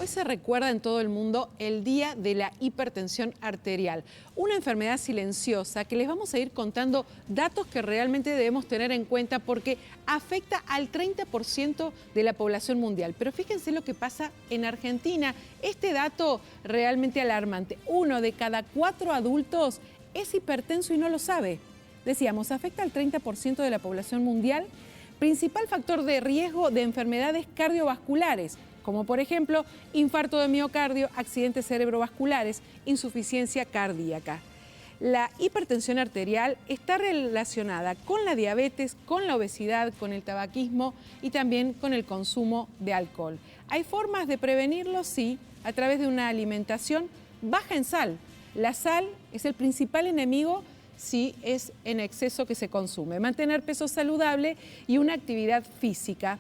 Hoy se recuerda en todo el mundo el Día de la Hipertensión Arterial, una enfermedad silenciosa que les vamos a ir contando datos que realmente debemos tener en cuenta porque afecta al 30% de la población mundial. Pero fíjense lo que pasa en Argentina. Este dato realmente alarmante. 1 de cada 4 adultos es hipertenso y no lo sabe. Decíamos, afecta al 30% de la población mundial. Principal factor de riesgo de enfermedades cardiovasculares, como por ejemplo infarto de miocardio, accidentes cerebrovasculares, insuficiencia cardíaca. La hipertensión arterial está relacionada con la diabetes, con la obesidad, con el tabaquismo y también con el consumo de alcohol. ¿Hay formas de prevenirlo? Sí, a través de una alimentación baja en sal. La sal es el principal enemigo si es en exceso que se consume. Mantener peso saludable y una actividad física.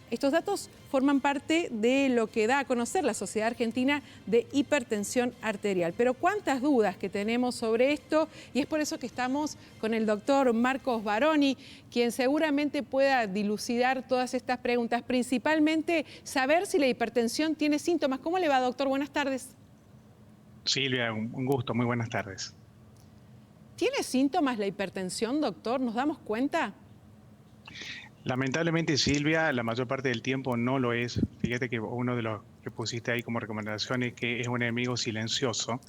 Estos datos forman parte de lo que da a conocer la Sociedad Argentina de Hipertensión Arterial. Pero cuántas dudas que tenemos sobre esto, y es por eso que estamos con el doctor Marcos Baroni, quien seguramente pueda dilucidar todas estas preguntas, principalmente saber si la hipertensión tiene síntomas. ¿Cómo le va, doctor? Buenas tardes. Silvia, un gusto, muy buenas tardes. ¿Tiene síntomas la hipertensión, doctor? ¿Nos damos cuenta? Lamentablemente, Silvia, la mayor parte del tiempo no lo es. Fíjate que uno de los que pusiste ahí como recomendación es que es un enemigo silencioso.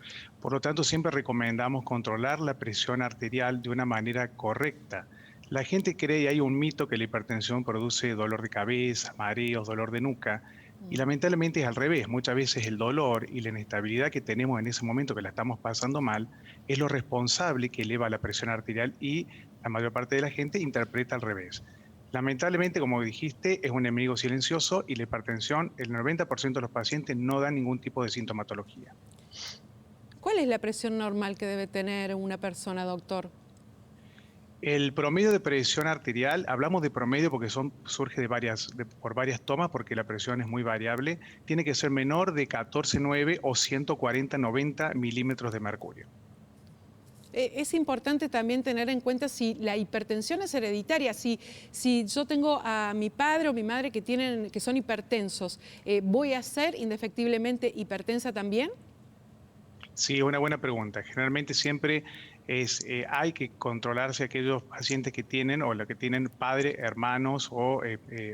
Por lo tanto, siempre recomendamos controlar la presión arterial de una manera correcta. La gente cree, y hay un mito, que la hipertensión produce dolor de cabeza, mareos, dolor de nuca. Y lamentablemente es al revés. Muchas veces el dolor y la inestabilidad que tenemos en ese momento que la estamos pasando mal es lo responsable que eleva la presión arterial y la mayor parte de la gente interpreta al revés. Lamentablemente, como dijiste, es un enemigo silencioso y la hipertensión, el 90% de los pacientes no dan ningún tipo de sintomatología. ¿Cuál es la presión normal que debe tener una persona, doctor? El promedio de presión arterial, hablamos de promedio porque surge por varias tomas, porque la presión es muy variable, tiene que ser menor de 14,9 o 140-90 milímetros de mercurio. Es importante también tener en cuenta si la hipertensión es hereditaria, si yo tengo a mi padre o mi madre que son hipertensos, ¿voy a ser indefectiblemente hipertensa también? Sí, una buena pregunta. Generalmente siempre hay que controlarse aquellos pacientes que tienen o los que tienen padres, hermanos o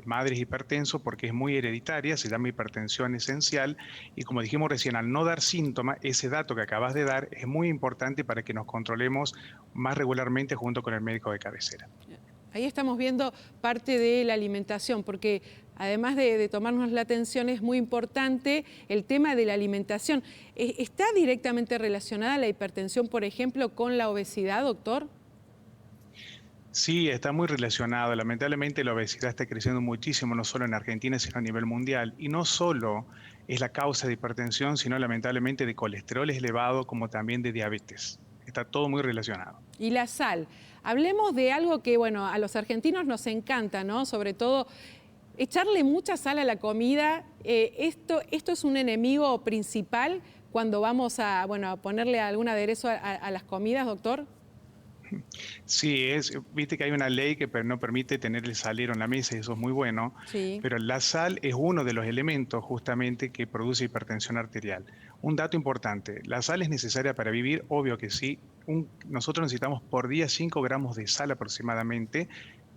madres hipertensos porque es muy hereditaria, se llama hipertensión esencial y como dijimos recién, al no dar síntomas, ese dato que acabas de dar es muy importante para que nos controlemos más regularmente junto con el médico de cabecera. Ahí estamos viendo parte de la alimentación, porque además de tomarnos la atención es muy importante el tema de la alimentación. ¿Está directamente relacionada la hipertensión, por ejemplo, con la obesidad, doctor? Sí, está muy relacionado. Lamentablemente la obesidad está creciendo muchísimo, no solo en Argentina, sino a nivel mundial. Y no solo es la causa de hipertensión, sino lamentablemente de colesterol elevado, como también de diabetes. Está todo muy relacionado. Y la sal. Hablemos de algo que, bueno, a los argentinos nos encanta, ¿no? Sobre todo, echarle mucha sal a la comida. Esto es un enemigo principal cuando vamos a ponerle algún aderezo a las comidas, doctor. Sí, viste que hay una ley que no permite tener el salero en la mesa y eso es muy bueno, Sí. pero la sal es uno de los elementos justamente que produce hipertensión arterial. Un dato importante, la sal es necesaria para vivir, obvio que sí. Nosotros necesitamos por día 5 gramos de sal aproximadamente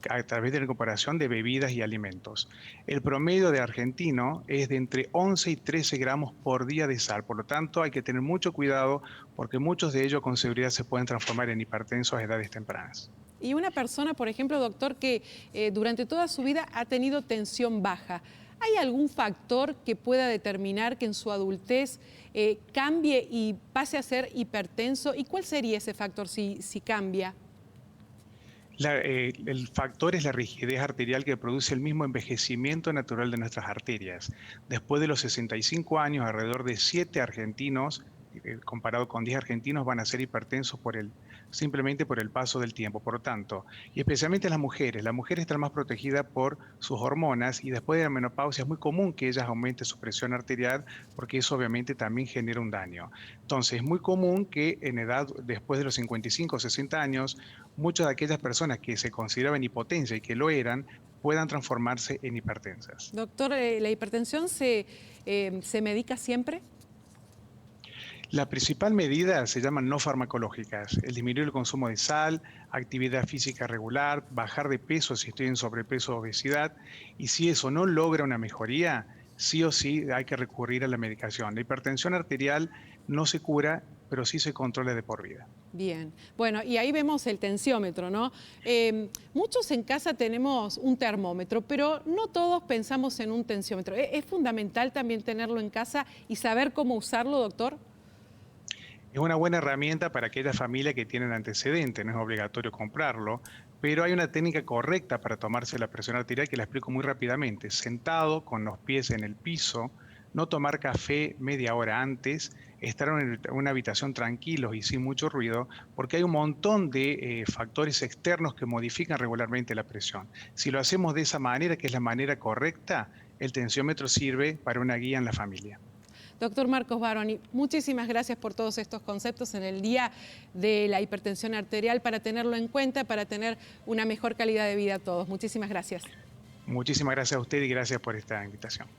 a través de la incorporación de bebidas y alimentos. El promedio de argentino es de entre 11 y 13 gramos por día de sal, por lo tanto hay que tener mucho cuidado porque muchos de ellos con seguridad se pueden transformar en hipertensos a edades tempranas. Y una persona, por ejemplo, doctor, que durante toda su vida ha tenido tensión baja, ¿hay algún factor que pueda determinar que en su adultez cambie y pase a ser hipertenso? ¿Y cuál sería ese factor si cambia? El factor es la rigidez arterial que produce el mismo envejecimiento natural de nuestras arterias. Después de los 65 años, alrededor de 7 argentinos, comparado con 10 argentinos, van a ser hipertensos simplemente por el paso del tiempo. Por lo tanto, y especialmente las mujeres están más protegidas por sus hormonas y después de la menopausia es muy común que ellas aumenten su presión arterial porque eso obviamente también genera un daño. Entonces, es muy común que en edad, después de los 55 o 60 años, muchas de aquellas personas que se consideraban hipotensa y que lo eran, puedan transformarse en hipertensas. Doctor, ¿la hipertensión se medica siempre? La principal medida se llaman no farmacológicas, el disminuir el consumo de sal, actividad física regular, bajar de peso si estoy en sobrepeso o obesidad, y si eso no logra una mejoría, sí o sí hay que recurrir a la medicación. La hipertensión arterial no se cura, pero sí se controla de por vida. Bien, bueno, y ahí vemos el tensiómetro, ¿no? Muchos en casa tenemos un termómetro, pero no todos pensamos en un tensiómetro. ¿Es fundamental también tenerlo en casa y saber cómo usarlo, doctor? Es una buena herramienta para aquellas familias que tienen antecedentes, no es obligatorio comprarlo, pero hay una técnica correcta para tomarse la presión arterial que la explico muy rápidamente. Sentado, con los pies en el piso, no tomar café media hora antes, estar en una habitación tranquilos y sin mucho ruido, porque hay un montón de factores externos que modifican regularmente la presión. Si lo hacemos de esa manera, que es la manera correcta, el tensiómetro sirve para una guía en la familia. Doctor Marcos Baroni, muchísimas gracias por todos estos conceptos en el Día de la Hipertensión Arterial, para tenerlo en cuenta, para tener una mejor calidad de vida a todos. Muchísimas gracias. Muchísimas gracias a usted y gracias por esta invitación.